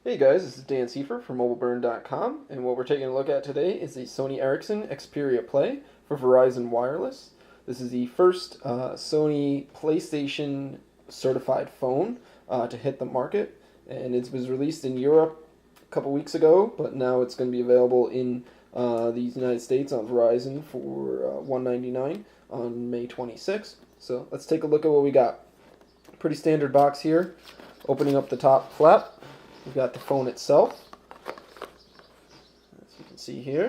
Hey guys, this is Dan Seifer from mobileburn.com, and what we're taking a look at today is the Sony Ericsson Xperia Play for Verizon Wireless. This is the first Sony PlayStation certified phone to hit the market, and it was released in Europe a couple weeks ago, but now it's going to be available in the United States on Verizon for $199 on May 26th. So let's take a look at what we got. Pretty standard box here. Opening up the top flap, we've got the phone itself, as you can see here.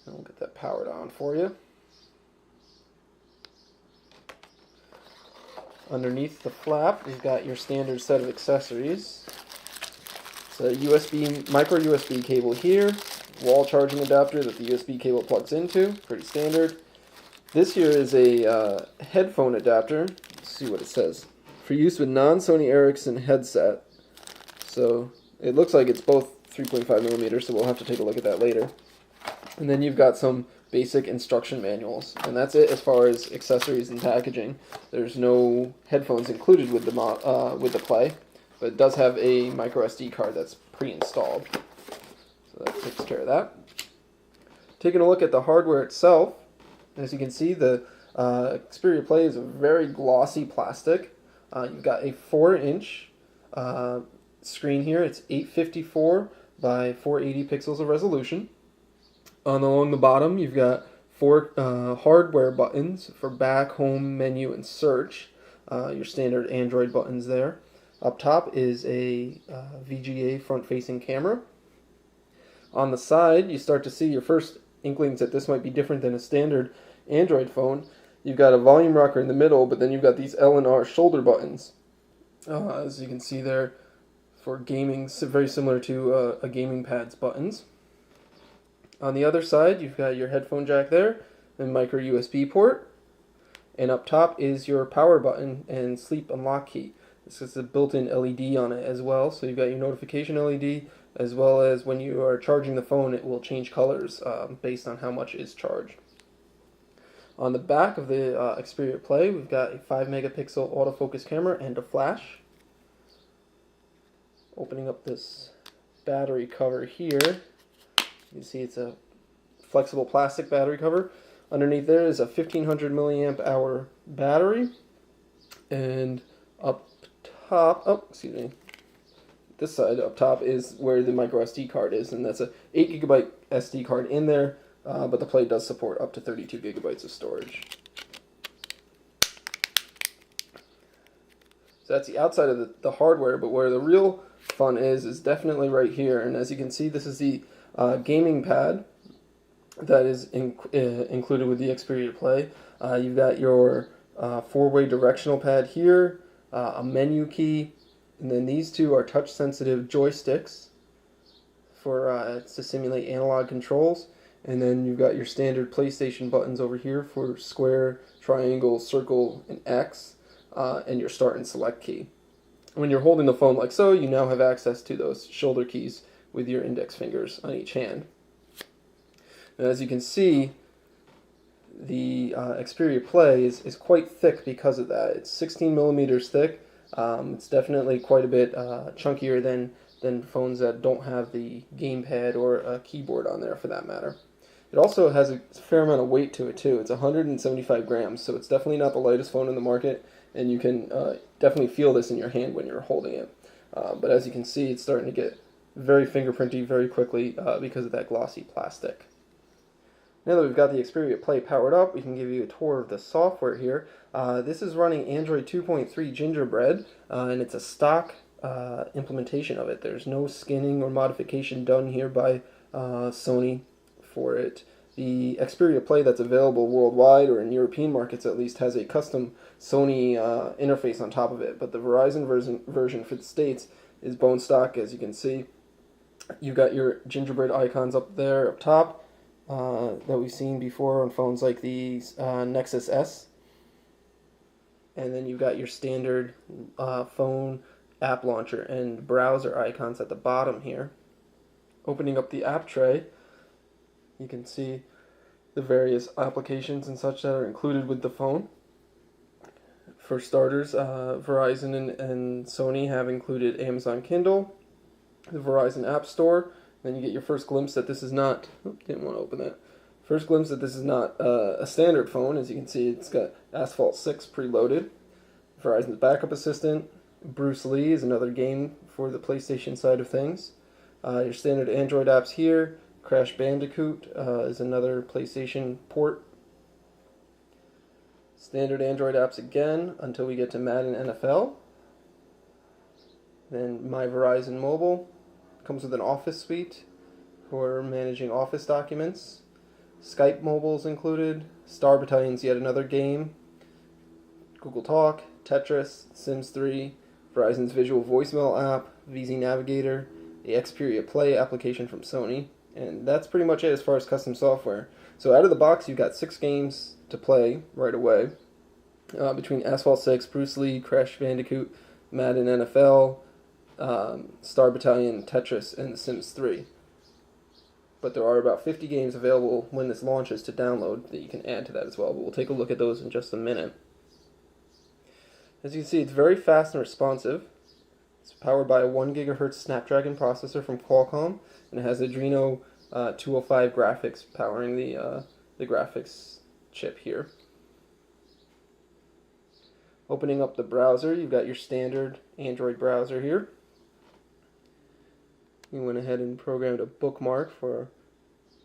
And we'll get that powered on for you. Underneath the flap, you've got your standard set of accessories. It's a USB, micro USB cable here, wall charging adapter that the USB cable plugs into, pretty standard. This here is a headphone adapter. Let's see what it says. For use with non-Sony Ericsson headset. So it looks like it's both 3.5 millimeters, so we'll have to take a look at that later. And then you've got some basic instruction manuals, and that's it as far as accessories and packaging. There's no headphones included with the Play, but it does have a micro SD card that's pre-installed. So that takes care of that. Taking a look at the hardware itself, as you can see, the Xperia Play is a very glossy plastic. You've got a 4-inch screen here. It's 854 by 480 pixels of resolution. Along the bottom, you've got 4 hardware buttons for back, home, menu, and search. Your standard Android buttons there. Up top is a VGA front-facing camera. On the side, you start to see your first inklings that this might be different than a standard Android phone. You've got a volume rocker in the middle, but then you've got these L and R shoulder buttons. As you can see there, for gaming, very similar to a gaming pad's buttons. On the other side, you've got your headphone jack there, and micro USB port. And up top is your power button and sleep unlock key. This is a built-in LED on it as well, so you've got your notification LED, as well as when you are charging the phone, it will change colors based on how much is charged. On the back of the Xperia Play, we've got a 5 megapixel autofocus camera and a flash. Opening up this battery cover here, you can see it's a flexible plastic battery cover. Underneath there is a 1500 milliamp hour battery, and up top, this side up top is where the micro SD card is, and that's a 8 gigabyte SD card in there. But the Play does support up to 32 gigabytes of storage. So that's the outside of the hardware, but where the real fun is definitely right here. And as you can see, this is the gaming pad that is included with the Xperia Play. You've got your 4-way directional pad here, a menu key, and then these two are touch-sensitive joysticks for to simulate analog controls. And then you've got your standard PlayStation buttons over here for square, triangle, circle, and X, and your start and select key. When you're holding the phone like so, you now have access to those shoulder keys with your index fingers on each hand. And as you can see, the Xperia Play is quite thick because of that. It's 16 millimeters thick. It's definitely quite a bit chunkier than phones that don't have the gamepad or a keyboard on there for that matter. It also has a fair amount of weight to it too. It's 175 grams, so it's definitely not the lightest phone in the market, and you can definitely feel this in your hand when you're holding it. But as you can see, it's starting to get very fingerprinty very quickly because of that glossy plastic. Now that we've got the Xperia Play powered up, we can give you a tour of the software here. This is running Android 2.3 Gingerbread, and it's a stock implementation of it. There's no skinning or modification done here by Sony for it. The Xperia Play that's available worldwide, or in European markets at least, has a custom Sony interface on top of it, but the Verizon version for the States is bone stock, as you can see. You've got your Gingerbread icons up there up top that we've seen before on phones like the Nexus S. And then you've got your standard phone app launcher and browser icons at the bottom here. Opening up the app tray, you can see the various applications and such that are included with the phone. For starters, Verizon and Sony have included Amazon Kindle, the Verizon App Store. Then you get your first glimpse that this is not. Didn't want to open that. First glimpse that this is not a standard phone. As you can see, it's got Asphalt 6 preloaded. Verizon's backup assistant. Bruce Lee is another game for the PlayStation side of things. Your standard Android apps here. Crash Bandicoot is another PlayStation port. Standard Android apps again until we get to Madden NFL. Then My Verizon Mobile comes with an Office suite for managing Office documents. Skype Mobile is included. Star Battalion's yet another game. Google Talk, Tetris, Sims 3, Verizon's visual voicemail app, VZ Navigator, the Xperia Play application from Sony, and that's pretty much it as far as custom software. So out of the box, you've got 6 games to play right away, between Asphalt 6, Bruce Lee, Crash Bandicoot, Madden NFL, Star Battalion, Tetris, and The Sims 3. But there are about 50 games available when this launches to download that you can add to that as well, but we'll take a look at those in just a minute. As you can see, it's very fast and responsive. It's powered by a 1 GHz Snapdragon processor from Qualcomm, and it has Adreno 205 graphics powering the graphics chip here. Opening up the browser, you've got your standard Android browser here. We went ahead and programmed a bookmark for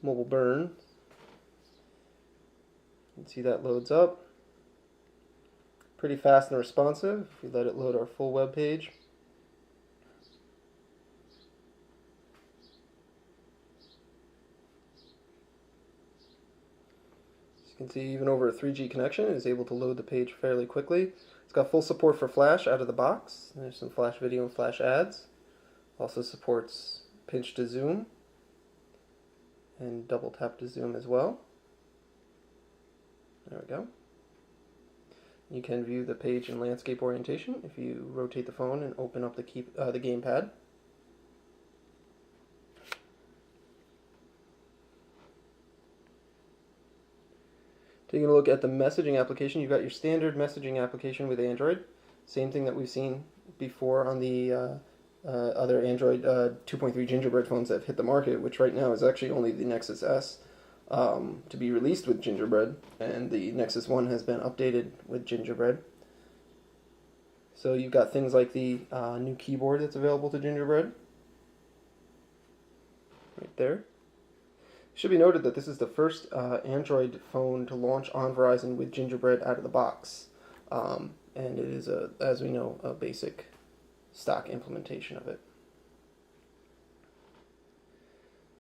mobileburn. You can see that loads up. Pretty fast and responsive if we let it load our full web page. As you can see, even over a 3G connection, it is able to load the page fairly quickly. It's got full support for Flash out of the box. There's some Flash video and Flash ads. Also supports pinch to zoom and double tap to zoom as well. There we go. You can view the page in landscape orientation if you rotate the phone and open up the gamepad. Taking a look at the messaging application, you've got your standard messaging application with Android. Same thing that we've seen before on the other Android 2.3 Gingerbread phones that have hit the market, which right now is actually only the Nexus S to be released with Gingerbread, and the Nexus 1 has been updated with Gingerbread. So you've got things like the new keyboard that's available to Gingerbread, right there. It should be noted that this is the first Android phone to launch on Verizon with Gingerbread out of the box, and it is, as we know, a basic stock implementation of it.